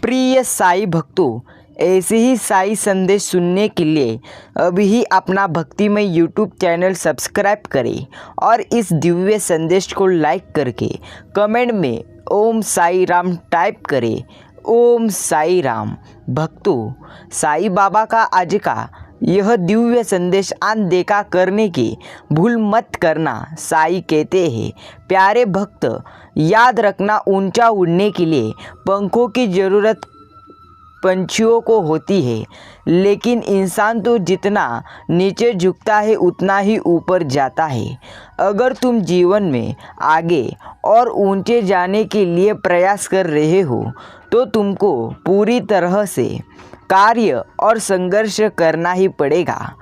प्रिय साई भक्तों, ऐसे ही साई संदेश सुनने के लिए अभी ही अपना भक्तिमय यूट्यूब चैनल सब्सक्राइब करें और इस दिव्य संदेश को लाइक करके कमेंट में ओम साई राम टाइप करें। ओम साई राम। भक्तों, साई बाबा का आज का यह दिव्य संदेश अनदेखा करने की भूल मत करना। साई कहते हैं, प्यारे भक्त, याद रखना, ऊंचा उड़ने के लिए पंखों की ज़रूरत पंछियों को होती है, लेकिन इंसान तो जितना नीचे झुकता है उतना ही ऊपर जाता है। अगर तुम जीवन में आगे और ऊंचे जाने के लिए प्रयास कर रहे हो तो तुमको पूरी तरह से कार्य और संघर्ष करना ही पड़ेगा।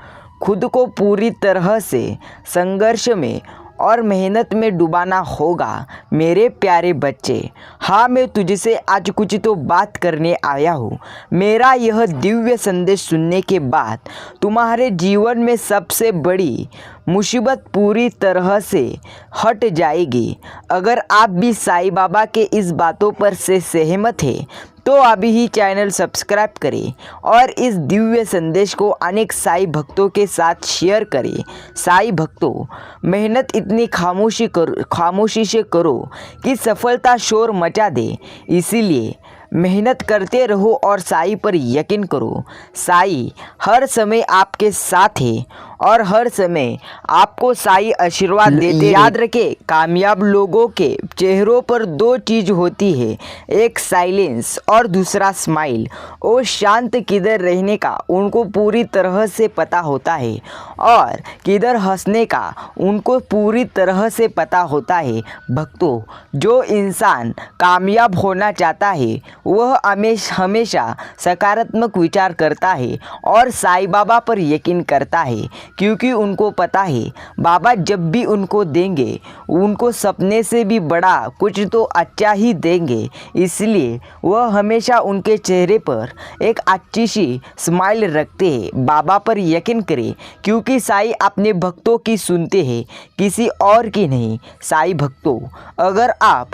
खुद को पूरी तरह से संघर्ष में और मेहनत में डुबाना होगा। मेरे प्यारे बच्चे, हाँ, मैं तुझसे आज कुछ तो बात करने आया हूँ। मेरा यह दिव्य संदेश सुनने के बाद तुम्हारे जीवन में सबसे बड़ी मुसीबत पूरी तरह से हट जाएगी। अगर आप भी साईं बाबा के इस बातों पर से सहमत हैं तो अभी ही चैनल सब्सक्राइब करें और इस दिव्य संदेश को अनेक साईं भक्तों के साथ शेयर करें। साईं भक्तों, मेहनत इतनी खामोशी से करो कि सफलता शोर मचा दे। इसीलिए मेहनत करते रहो और साईं पर यकीन करो। साईं हर समय आपके साथ है और हर समय आपको साईं आशीर्वाद देते। याद रखें, कामयाब लोगों के चेहरों पर दो चीज़ होती है, एक साइलेंस और दूसरा स्माइल। वो शांत किधर रहने का उनको पूरी तरह से पता होता है और किधर हंसने का उनको पूरी तरह से पता होता है। भक्तों, जो इंसान कामयाब होना चाहता है वह हमेशा सकारात्मक विचार करता है और साईं बाबा पर यकीन करता है, क्योंकि उनको पता है बाबा जब भी उनको देंगे उनको सपने से भी बड़ा कुछ तो अच्छा ही देंगे। इसलिए वह हमेशा उनके चेहरे पर एक अच्छी सी स्माइल रखते हैं। बाबा पर यकीन करें, क्योंकि साईं अपने भक्तों की सुनते हैं, किसी और की नहीं। साईं भक्तों, अगर आप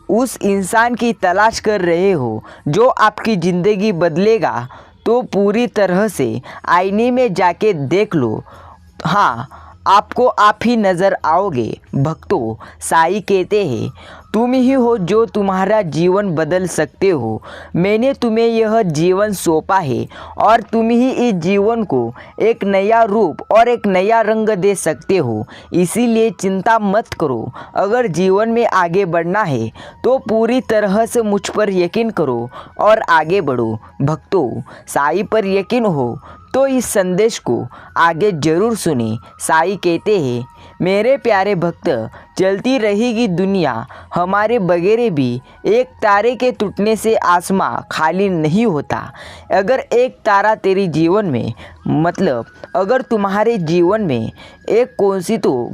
उस इंसान की तलाश कर रहे हो जो आपकी ज़िंदगी बदलेगा तो पूरी तरह से आईने में जाके देख लो। हाँ, आपको आप ही नज़र आओगे। भक्तों, साईं कहते हैं, तुम ही हो जो तुम्हारा जीवन बदल सकते हो। मैंने तुम्हें यह जीवन सौंपा है और तुम ही इस जीवन को एक नया रूप और एक नया रंग दे सकते हो। इसीलिए चिंता मत करो। अगर जीवन में आगे बढ़ना है तो पूरी तरह से मुझ पर यकीन करो और आगे बढ़ो। भक्तों, साईं पर यकीन हो तो इस संदेश को आगे जरूर सुने। साईं कहते हैं, मेरे प्यारे भक्त, चलती रहेगी दुनिया हमारे बगैर भी। एक तारे के टूटने से आसमां खाली नहीं होता। अगर एक तारा तेरी जीवन में, मतलब अगर तुम्हारे जीवन में एक कौन सी तो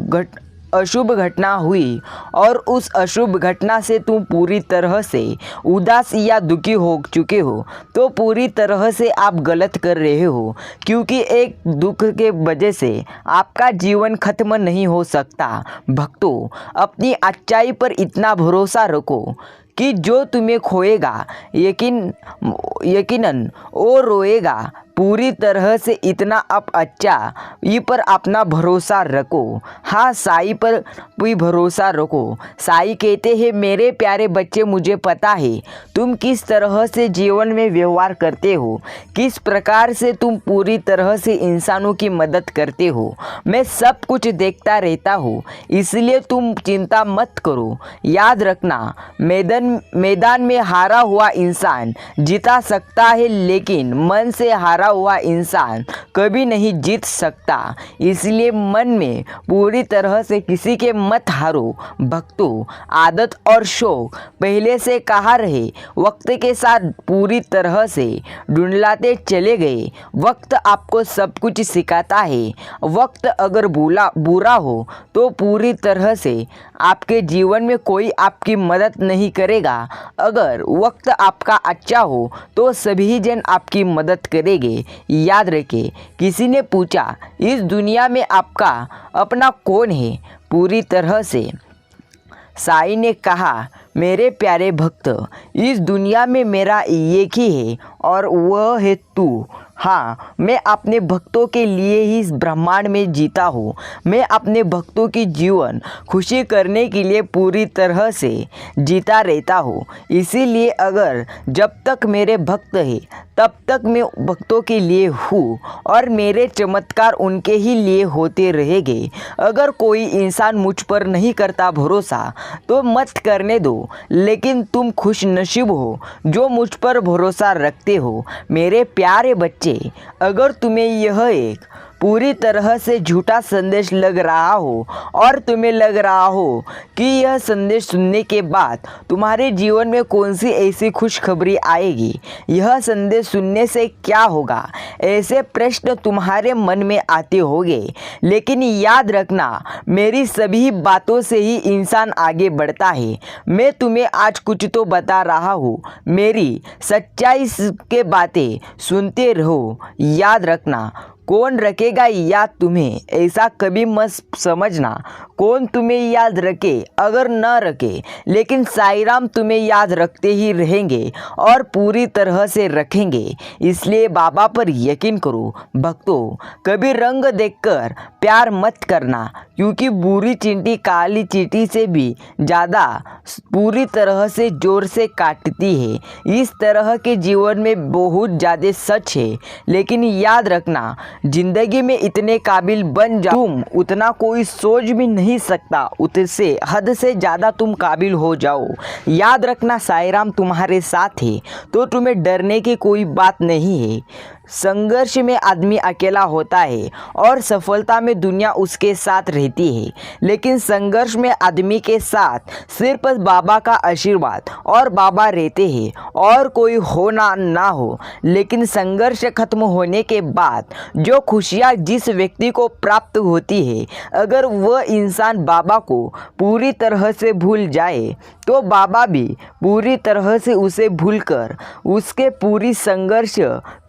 अशुभ घटना हुई और उस अशुभ घटना से तुम पूरी तरह से उदास या दुखी हो चुके हो तो पूरी तरह से आप गलत कर रहे हो, क्योंकि एक दुख के वजह से आपका जीवन खत्म नहीं हो सकता। भक्तों, अपनी अच्छाई पर इतना भरोसा रखो कि जो तुम्हें खोएगा यकीनन वो रोएगा। पूरी तरह से इतना आप अच्छा ये पर अपना भरोसा रखो। हाँ, साईं पर भी भरोसा रखो। साईं कहते हैं, मेरे प्यारे बच्चे, मुझे पता है तुम किस तरह से जीवन में व्यवहार करते हो, किस प्रकार से तुम पूरी तरह से इंसानों की मदद करते हो। मैं सब कुछ देखता रहता हूँ, इसलिए तुम चिंता मत करो। याद रखना, मैदान में हारा हुआ इंसान जीता सकता है, लेकिन मन से हारा हुआ इंसान कभी नहीं जीत सकता। इसलिए मन में पूरी तरह से किसी के मत हारो। भक्तों, आदत और शौक पहले से कहाँ रहे, वक्त के साथ पूरी तरह से ढूंढलाते चले गए। वक्त आपको सब कुछ सिखाता है। वक्त अगर बुरा हो तो पूरी तरह से आपके जीवन में कोई आपकी मदद नहीं करेगा। अगर वक्त आपका अच्छा हो तो सभी जन आपकी मदद करेंगे। याद रखें, किसी ने पूछा, इस दुनिया में आपका अपना कौन है? पूरी तरह से साईं ने कहा, मेरे प्यारे भक्त, इस दुनिया में मेरा एक ही है और वह है तू। हाँ, मैं अपने भक्तों के लिए ही इस ब्रह्मांड में जीता हूँ। मैं अपने भक्तों की जीवन खुशी करने के लिए पूरी तरह से जीता रहता हूँ। इसीलिए अगर जब तक मेरे भक्त हैं तब तक मैं भक्तों के लिए हूँ और मेरे चमत्कार उनके ही लिए होते रहेंगे। अगर कोई इंसान मुझ पर नहीं करता भरोसा तो मत करने दो, लेकिन तुम खुश नसीब हो जो मुझ पर भरोसा रखते हो। मेरे प्यारे बच्चे, अगर तुम्हें यह एक पूरी तरह से झूठा संदेश लग रहा हो और तुम्हें लग रहा हो कि यह संदेश सुनने के बाद तुम्हारे जीवन में कौन सी ऐसी खुशखबरी आएगी, यह संदेश सुनने से क्या होगा, ऐसे प्रश्न तुम्हारे मन में आते होंगे। लेकिन याद रखना, मेरी सभी बातों से ही इंसान आगे बढ़ता है। मैं तुम्हें आज कुछ तो बता रहा हूँ, मेरी सच्चाई के बातें सुनते रहो। याद रखना, कौन रखेगा याद तुम्हें, ऐसा कभी मत समझना। कौन तुम्हें याद रखे अगर न रखे, लेकिन साईं राम तुम्हें याद रखते ही रहेंगे और पूरी तरह से रखेंगे। इसलिए बाबा पर यकीन करो। भक्तों, कभी रंग देखकर प्यार मत करना, क्योंकि बुरी चींटी काली चींटी से भी ज़्यादा पूरी तरह से ज़ोर से काटती है। इस तरह के जीवन में बहुत ज़्यादा सच है। लेकिन याद रखना, जिंदगी में इतने काबिल बन जाओ तुम उतना कोई सोच भी नहीं सकता, उससे हद से ज़्यादा तुम काबिल हो जाओ। याद रखना, साईं राम तुम्हारे साथ है तो तुम्हें डरने की कोई बात नहीं है। संघर्ष में आदमी अकेला होता है और सफलता में दुनिया उसके साथ रहती है, लेकिन संघर्ष में आदमी के साथ सिर्फ बाबा का आशीर्वाद और बाबा रहते हैं, और कोई हो ना हो। लेकिन संघर्ष खत्म होने के बाद जो खुशियाँ जिस व्यक्ति को प्राप्त होती है, अगर वह इंसान बाबा को पूरी तरह से भूल जाए तो बाबा भी पूरी तरह से उसे भूलकर उसके पूरी संघर्ष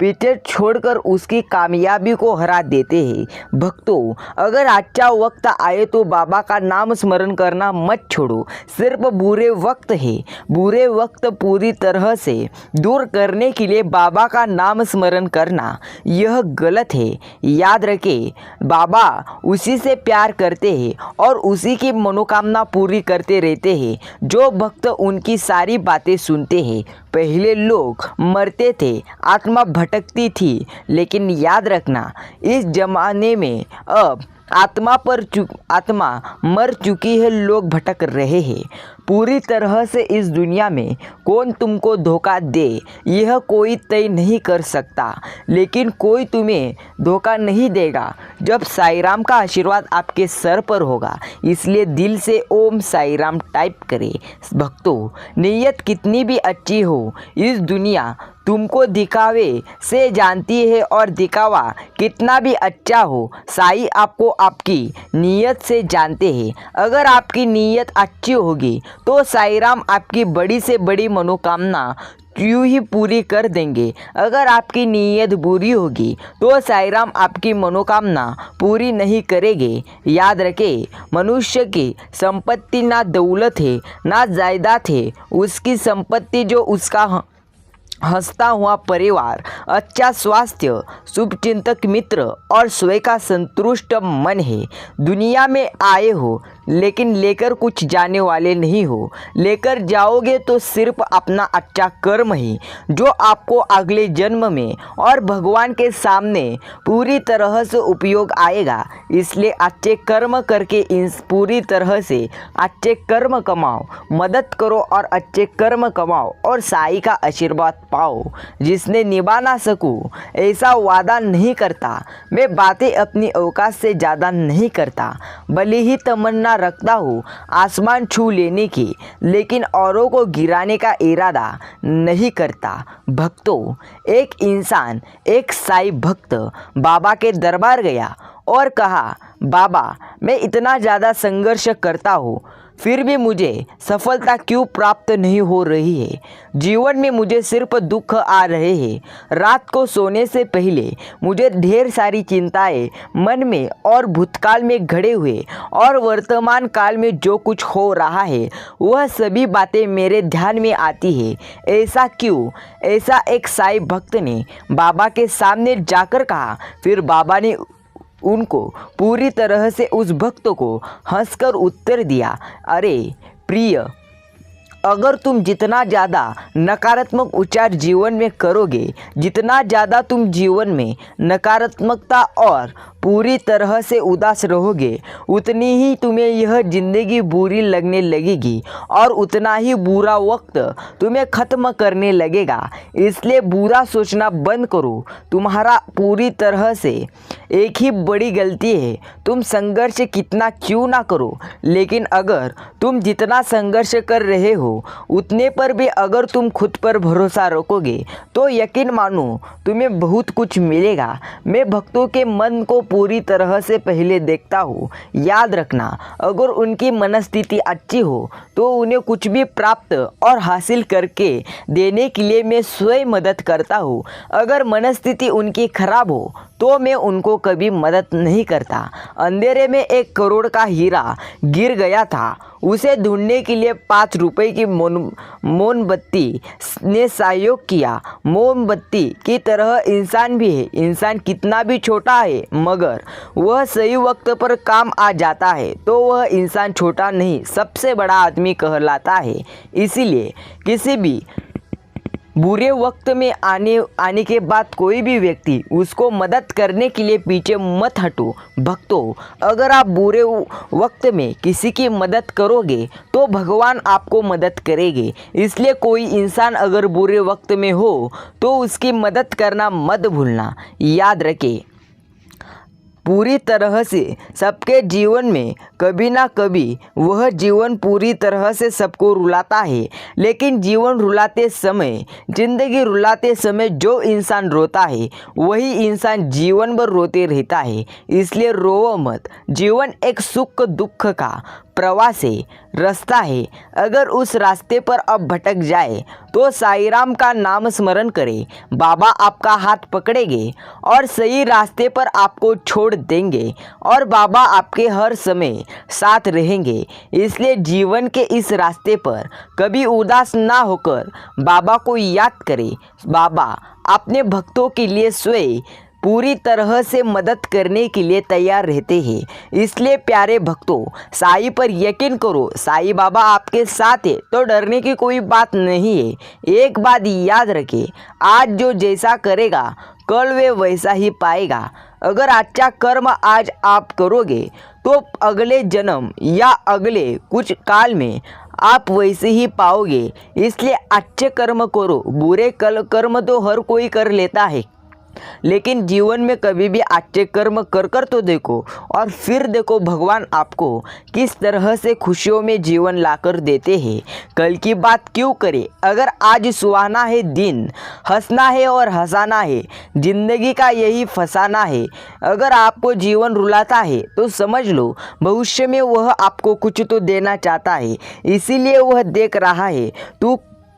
पीछे छोड़कर उसकी कामयाबी को हरा देते हैं। भक्तों, अगर अच्छा वक्त आए तो बाबा का नाम स्मरण करना मत छोड़ो। सिर्फ बुरे वक्त है, बुरे वक्त पूरी तरह से दूर करने के लिए बाबा का नाम स्मरण करना यह गलत है। याद रखें, बाबा उसी से प्यार करते हैं और उसी की मनोकामना पूरी करते रहते हैं जो भक्त उनकी सारी बातें सुनते हैं। पहले लोग मरते थे, आत्मा भटकती थी, लेकिन याद रखना, इस जमाने में अब आत्मा मर चुकी है, लोग भटक रहे हैं। पूरी तरह से इस दुनिया में कौन तुमको धोखा दे यह कोई तय नहीं कर सकता, लेकिन कोई तुम्हें धोखा नहीं देगा जब साईं राम का आशीर्वाद आपके सर पर होगा। इसलिए दिल से ओम साईं राम टाइप करें। भक्तों, नीयत कितनी भी अच्छी हो, इस दुनिया तुमको दिखावे से जानती है, और दिखावा कितना भी अच्छा हो, साईं आपको आपकी नीयत से जानते हैं। अगर आपकी नीयत अच्छी होगी तो साईं राम आपकी बड़ी से बड़ी मनोकामना यूं ही पूरी कर देंगे। अगर आपकी नीयत बुरी होगी तो साईं राम आपकी मनोकामना पूरी नहीं करेंगे। याद रखें, मनुष्य की संपत्ति ना दौलत है ना जायदाद है, उसकी संपत्ति जो उसका हंसता हुआ परिवार, अच्छा स्वास्थ्य, शुभचिंतक मित्र और स्वयं का संतुष्ट मन है। दुनिया में आए हो लेकिन लेकर कुछ जाने वाले नहीं हो। लेकर जाओगे तो सिर्फ अपना अच्छा कर्म ही, जो आपको अगले जन्म में और भगवान के सामने पूरी तरह से उपयोग आएगा। इसलिए अच्छे कर्म करके पूरी तरह से अच्छे कर्म कमाओ, मदद करो और अच्छे कर्म कमाओ और साईं का आशीर्वाद पाओ। जिसने निभा ना सकूं ऐसा वादा नहीं करता। मैं बातें अपनी औकात से ज़्यादा नहीं करता, भले ही तमन्ना रखता हूँ आसमान छू लेने की, लेकिन औरों को गिराने का इरादा नहीं करता। भक्तों, एक इंसान, एक साईं भक्त बाबा के दरबार गया और कहा, बाबा मैं इतना ज़्यादा संघर्ष करता हूँ फिर भी मुझे सफलता क्यों प्राप्त नहीं हो रही है। जीवन में मुझे सिर्फ दुख आ रहे हैं। रात को सोने से पहले मुझे ढेर सारी चिंताएं मन में और भूतकाल में घड़े हुए और वर्तमान काल में जो कुछ हो रहा है वह सभी बातें मेरे ध्यान में आती है। ऐसा क्यों? ऐसा एक साईं भक्त ने बाबा के सामने जाकर कहा। फिर बाबा ने उनको पूरी तरह से उस भक्त को हंसकर उत्तर दिया, अरे प्रिय, अगर तुम जितना ज़्यादा नकारात्मक उच्चार जीवन में करोगे, जितना ज़्यादा तुम जीवन में नकारात्मकता और पूरी तरह से उदास रहोगे, उतनी ही तुम्हें यह ज़िंदगी बुरी लगने लगेगी और उतना ही बुरा वक्त तुम्हें ख़त्म करने लगेगा। इसलिए बुरा सोचना बंद करो। तुम्हारा पूरी तरह से एक ही बड़ी गलती है, तुम संघर्ष कितना क्यों ना करो, लेकिन अगर तुम जितना संघर्ष कर रहे हो उतने पर भी अगर तुम खुद पर भरोसा रखोगे तो यकीन मानो तुम्हें बहुत कुछ मिलेगा। मैं भक्तों के मन को पूरी तरह से पहले देखता हूँ। याद रखना, अगर उनकी मनस्थिति अच्छी हो तो उन्हें कुछ भी प्राप्त और हासिल करके देने के लिए मैं स्वयं मदद करता हूँ। अगर मनस्थिति उनकी खराब हो तो मैं उनको कभी मदद नहीं करता। अंधेरे में 1 करोड़ का हीरा गिर गया था। उसे ढूंढने के लिए 5 रुपए की मोमबत्ती ने सहयोग किया। मोमबत्ती की तरह इंसान भी है। इंसान कितना भी छोटा है मगर वह सही वक्त पर काम आ जाता है तो वह इंसान छोटा नहीं, सबसे बड़ा आदमी कहलाता है। इसीलिए किसी भी बुरे वक्त में आने के बाद कोई भी व्यक्ति उसको मदद करने के लिए पीछे मत हटो। भक्तों, अगर आप बुरे वक्त में किसी की मदद करोगे तो भगवान आपको मदद करेंगे। इसलिए कोई इंसान अगर बुरे वक्त में हो तो उसकी मदद करना मत भूलना। याद रखें, पूरी तरह से सबके जीवन में कभी ना कभी वह जीवन पूरी तरह से सबको रुलाता है, लेकिन जीवन रुलाते समय, जिंदगी रुलाते समय जो इंसान रोता है वही इंसान जीवन भर रोते रहता है। इसलिए रोओ मत। जीवन एक सुख दुख का प्रवास है, रास्ता है। अगर उस रास्ते पर अब भटक जाए तो साईं राम का नाम स्मरण करें। बाबा आपका हाथ पकड़ेंगे और सही रास्ते पर आपको छोड़ देंगे और बाबा आपके हर समय साथ रहेंगे। इसलिए जीवन के इस रास्ते पर कभी उदास ना होकर बाबा को याद करें। बाबा अपने भक्तों के लिए स्वयं पूरी तरह से मदद करने के लिए तैयार रहते हैं। इसलिए प्यारे भक्तों, साईं पर यकीन करो। साईं बाबा आपके साथ है तो डरने की कोई बात नहीं है। एक बात याद रखें, आज जो जैसा करेगा कल वे वैसा ही पाएगा। अगर अच्छा कर्म आज आप करोगे तो अगले जन्म या अगले कुछ काल में आप वैसे ही पाओगे। इसलिए अच्छे कर्म करो। बुरे कर्म तो हर कोई कर लेता है, लेकिन जीवन में कभी भी अच्छे कर्म कर कर तो देखो और फिर देखो भगवान आपको किस तरह से खुशियों में जीवन लाकर देते हैं। कल की बात क्यों करें, अगर आज सुहाना है दिन, हंसना है और हंसाना है, जिंदगी का यही फसाना है। अगर आपको जीवन रुलाता है तो समझ लो भविष्य में वह आपको कुछ तो देना चाहता है, इसीलिए वह देख रहा है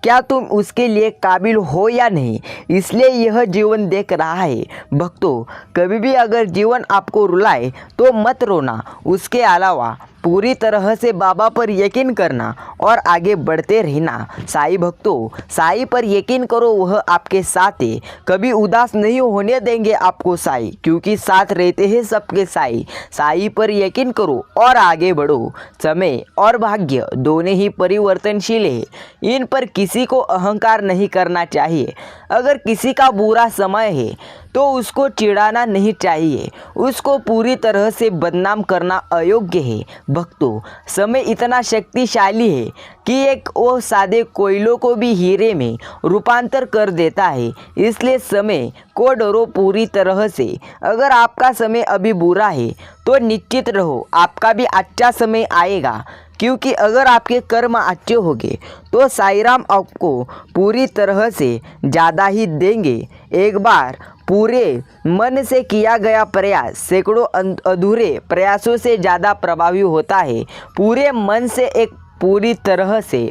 क्या तुम उसके लिए काबिल हो या नहीं, इसलिए यह जीवन देख रहा है। भक्तों, कभी भी अगर जीवन आपको रुलाए तो मत रोना। उसके अलावा पूरी तरह से बाबा पर यकीन करना और आगे बढ़ते रहना। साईं भक्तों, साईं पर यकीन करो, वह आपके साथ है। कभी उदास नहीं होने देंगे आपको साईं, क्योंकि साथ रहते हैं सबके साईं। साईं पर यकीन करो और आगे बढ़ो। समय और भाग्य दोनों ही परिवर्तनशील है, इन पर किसी को अहंकार नहीं करना चाहिए। अगर किसी का बुरा समय है तो उसको चिढ़ाना नहीं चाहिए, उसको पूरी तरह से बदनाम करना अयोग्य है। भक्तों, समय इतना शक्तिशाली है कि एक वो सादे कोयलों को भी हीरे में रूपांतर कर देता है। इसलिए समय को डरो पूरी तरह से। अगर आपका समय अभी बुरा है तो निश्चित रहो आपका भी अच्छा समय आएगा, क्योंकि अगर आपके कर्म अच्छे होंगे तो साईं राम आपको पूरी तरह से ज़्यादा ही देंगे। एक बार पूरे मन से किया गया प्रयास सैकड़ों अधूरे प्रयासों से ज़्यादा प्रभावी होता है। पूरे मन से एक पूरी तरह से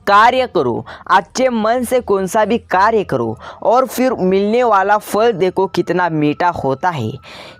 कार्य करो, अच्छे मन से कौन सा भी कार्य करो और फिर मिलने वाला फल देखो कितना मीठा होता है।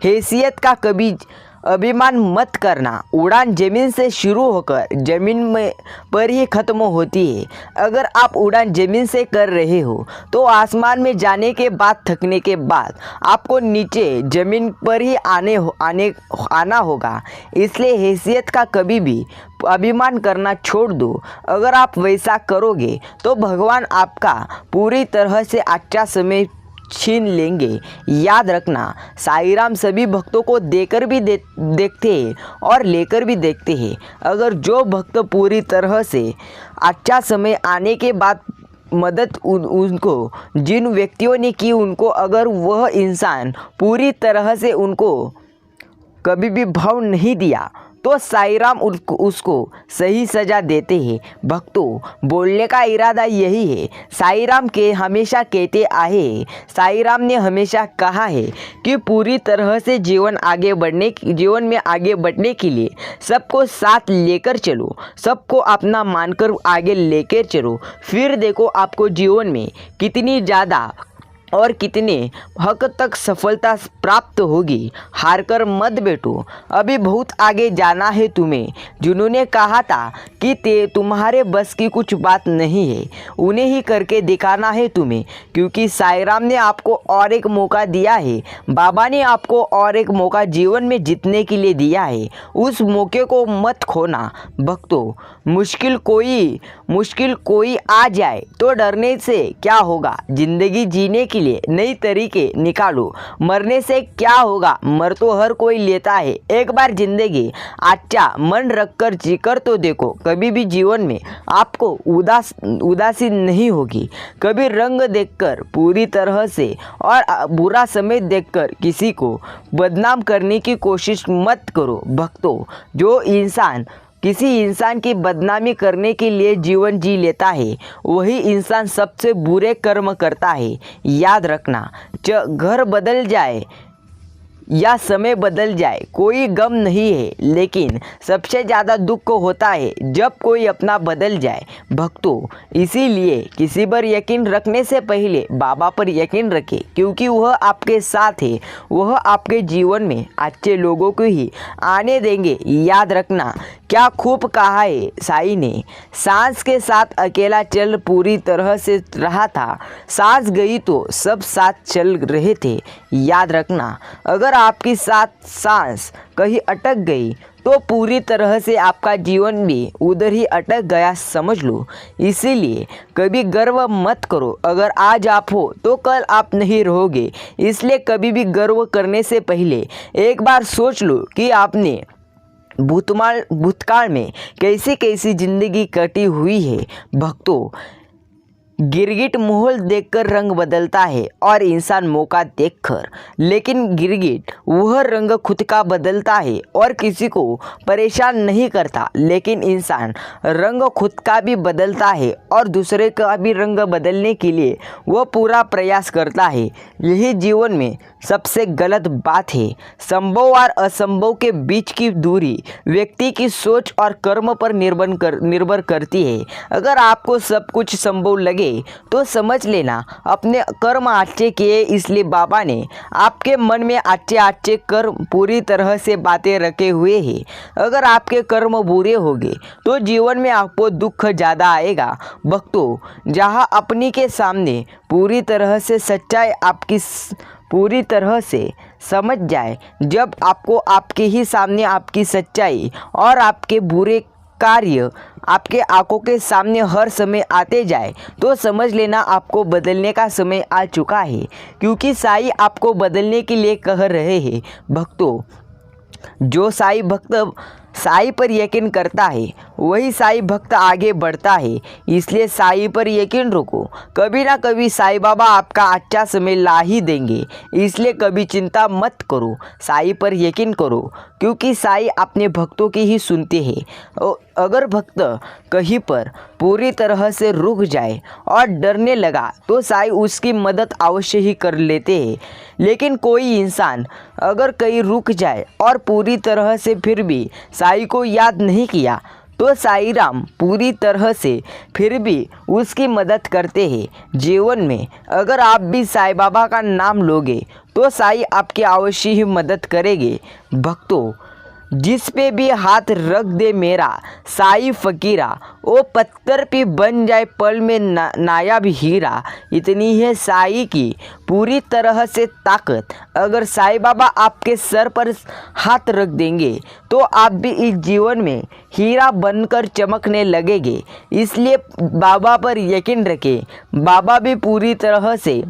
हैसियत का कभी अभिमान मत करना। उड़ान जमीन से शुरू होकर जमीन में पर ही खत्म होती है। अगर आप उड़ान जमीन से कर रहे हो तो आसमान में जाने के बाद थकने के बाद आपको नीचे जमीन पर ही आना होगा। इसलिए हैसियत का कभी भी अभिमान करना छोड़ दो। अगर आप वैसा करोगे तो भगवान आपका पूरी तरह से अच्छा समय छीन लेंगे। याद रखना, साईं राम सभी भक्तों को देकर भी देखते हैं और लेकर भी देखते हैं। अगर जो भक्त पूरी तरह से अच्छा समय आने के बाद मदद उनको जिन व्यक्तियों ने की उनको अगर वह इंसान पूरी तरह से उनको कभी भी भाव नहीं दिया तो साईं राम उसको सही सज़ा देते हैं। भक्तों, बोलने का इरादा यही है। साईं राम हमेशा कहते आए, साईं राम ने हमेशा कहा है कि पूरी तरह से जीवन में आगे बढ़ने के लिए सबको साथ लेकर चलो, सबको अपना मानकर आगे लेकर चलो। फिर देखो आपको जीवन में कितनी ज़्यादा और कितने हद तक सफलता प्राप्त होगी। हारकर मत बैठो, अभी बहुत आगे जाना है तुम्हें। जिन्होंने कहा था कि तुम्हारे बस की कुछ बात नहीं है, उन्हें ही करके दिखाना है तुम्हें, क्योंकि साईं राम ने आपको और एक मौका दिया है। बाबा ने आपको और एक मौका जीवन में जीतने के लिए दिया है। उस मौके को मत खोना। भक्तों, मुश्किल कोई आ जाए तो डरने से क्या होगा, जिंदगी जीने के लिए नई तरीके निकालो। मरने से क्या होगा, मर तो हर कोई लेता है। एक बार जिंदगी अच्छा मन रखकर जीकर तो देखो, कभी भी जीवन में आपको उदासी नहीं होगी। कभी रंग देखकर पूरी तरह से और बुरा समय देखकर किसी को बदनाम करने की कोशिश मत करो। भक्तों, जो इंसान किसी इंसान की बदनामी करने के लिए जीवन जी लेता है वही इंसान सबसे बुरे कर्म करता है। याद रखना, घर बदल जाए या समय बदल जाए कोई गम नहीं है, लेकिन सबसे ज़्यादा दुख होता है जब कोई अपना बदल जाए। भक्तों, इसीलिए किसी पर यकीन रखने से पहले बाबा पर यकीन रखें, क्योंकि वह आपके साथ है। वह आपके जीवन में अच्छे लोगों को ही आने देंगे। याद रखना, क्या खूब कहा है साईं ने, सांस के साथ अकेला चल पूरी तरह से रहा था, सांस गई तो सब साथ चल रहे थे। याद रखना, अगर आपकी साथ सांस कहीं अटक गई तो पूरी तरह से आपका जीवन भी उधर ही अटक गया समझ लो। इसीलिए कभी गर्व मत करो, अगर आज आप हो तो कल आप नहीं रहोगे। इसलिए कभी भी गर्व करने से पहले एक बार सोच लो कि आपने भूतकाल में कैसी कैसी जिंदगी कटी हुई है। भक्तों, गिरगिट माहौल देखकर रंग बदलता है और इंसान मौका देखकर, लेकिन गिरगिट वह रंग खुद का बदलता है और किसी को परेशान नहीं करता। लेकिन इंसान रंग खुद का भी बदलता है और दूसरे का भी रंग बदलने के लिए वह पूरा प्रयास करता है। यही जीवन में सबसे गलत बात है। संभव और असंभव के बीच की दूरी व्यक्ति की सोच और कर्म पर निर्भर करती है। अगर आपको सब कुछ संभव लगे तो समझ लेना अपने कर्म अच्छे किए, इसलिए बाबा ने आपके मन में अच्छे कर्म पूरी तरह से बातें रखे हुए हैं। अगर आपके कर्म बुरे होंगे तो जीवन में आपको दुख ज़्यादा आएगा। भक्तों, जहाँ अपनी के सामने पूरी तरह से सच्चाई आपकी पूरी तरह से समझ जाए, जब आपको आपके ही सामने आपकी सच्चाई और आपके बुरे कार्य आपके आंखों के सामने हर समय आते जाए, तो समझ लेना आपको बदलने का समय आ चुका है, क्योंकि साईं आपको बदलने के लिए कह रहे हैं। भक्तों, जो साईं भक्त साईं पर यकीन करता है वही साईं भक्त आगे बढ़ता है। इसलिए साईं पर यकीन रखो, कभी ना कभी साईं बाबा आपका अच्छा समय ला ही देंगे। इसलिए कभी चिंता मत करो, साईं पर यकीन करो, क्योंकि साईं अपने भक्तों की ही सुनते हैं। अगर भक्त कहीं पर पूरी तरह से रुक जाए और डरने लगा तो साईं उसकी मदद अवश्य ही कर लेते हैं। लेकिन कोई इंसान अगर कहीं रुक जाए और पूरी तरह से फिर भी साईं को याद नहीं किया तो साईं राम पूरी तरह से फिर भी उसकी मदद करते हैं। जीवन में अगर आप भी साईं बाबा का नाम लोगे तो साईं आपकी अवश्य ही मदद करेंगे। भक्तों, जिस पे भी हाथ रख दे मेरा साईं फ़कीरा, वो पत्थर पे बन जाए पल में नायाब हीरा। इतनी है साईं की पूरी तरह से ताकत। अगर साईं बाबा आपके सर पर हाथ रख देंगे तो आप भी इस जीवन में हीरा बनकर चमकने लगेंगे। इसलिए बाबा पर यकीन रखें, बाबा भी पूरी तरह से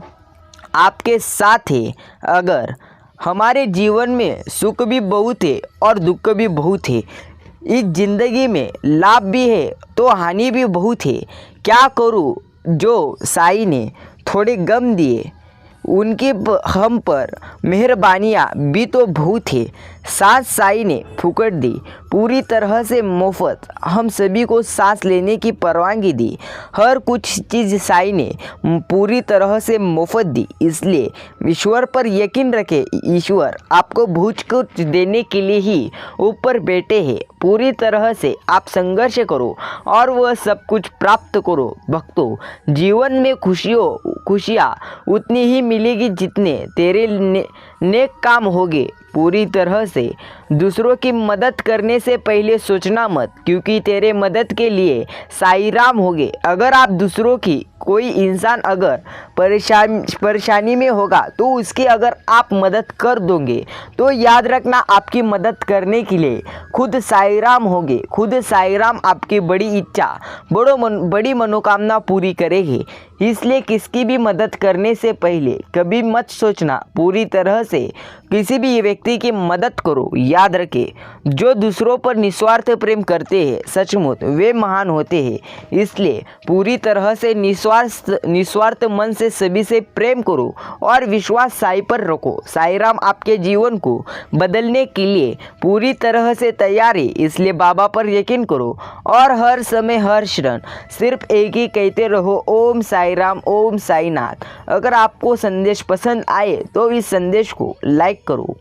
आपके साथ है। अगर हमारे जीवन में सुख भी बहुत है और दुख भी बहुत है, इस ज़िंदगी में लाभ भी है तो हानि भी बहुत है। क्या करूं, जो साईं ने थोड़े गम दिए उनकी हम पर मेहरबानियाँ भी तो बहुत है। सांस साईं ने फूकट दी, पूरी तरह से मुफ्त हम सभी को सांस लेने की परवानगी दी। हर कुछ चीज़ साईं ने पूरी तरह से मुफ्त दी। इसलिए ईश्वर पर यकीन रखें, ईश्वर आपको बहुत कुछ देने के लिए ही ऊपर बैठे हैं। पूरी तरह से आप संघर्ष करो और वह सब कुछ प्राप्त करो। भक्तों, जीवन में खुशियाँ उतनी ही मिलेगी जितने तेरे नेक काम होंगे। पूरी तरह से दूसरों की मदद करने से पहले सोचना मत, क्योंकि तेरे मदद के लिए साईं राम होंगे। अगर आप दूसरों की कोई इंसान अगर परेशानी में होगा तो उसकी अगर आप मदद कर दोगे तो याद रखना आपकी मदद करने के लिए खुद साईं राम होंगे। खुद साईं राम आपकी बड़ी इच्छा बड़ी मनोकामना पूरी करेंगे। इसलिए किसकी भी मदद करने से पहले कभी मत सोचना, पूरी तरह से किसी भी व्यक्ति की मदद करो। याद रखें, जो दूसरों पर निस्वार्थ प्रेम करते हैं सचमुच वे महान होते हैं। इसलिए पूरी तरह से निस्वार्थ मन से सभी से प्रेम करो और विश्वास साईं पर रखो। साईं राम आपके जीवन को बदलने के लिए पूरी तरह से तैयार है। इसलिए बाबा पर यकीन करो और हर समय हर क्षण सिर्फ एक ही कहते रहो, ओम साईं राम, ओम साईं नाथ। अगर आपको संदेश पसंद आए तो इस संदेश को लाइक करो।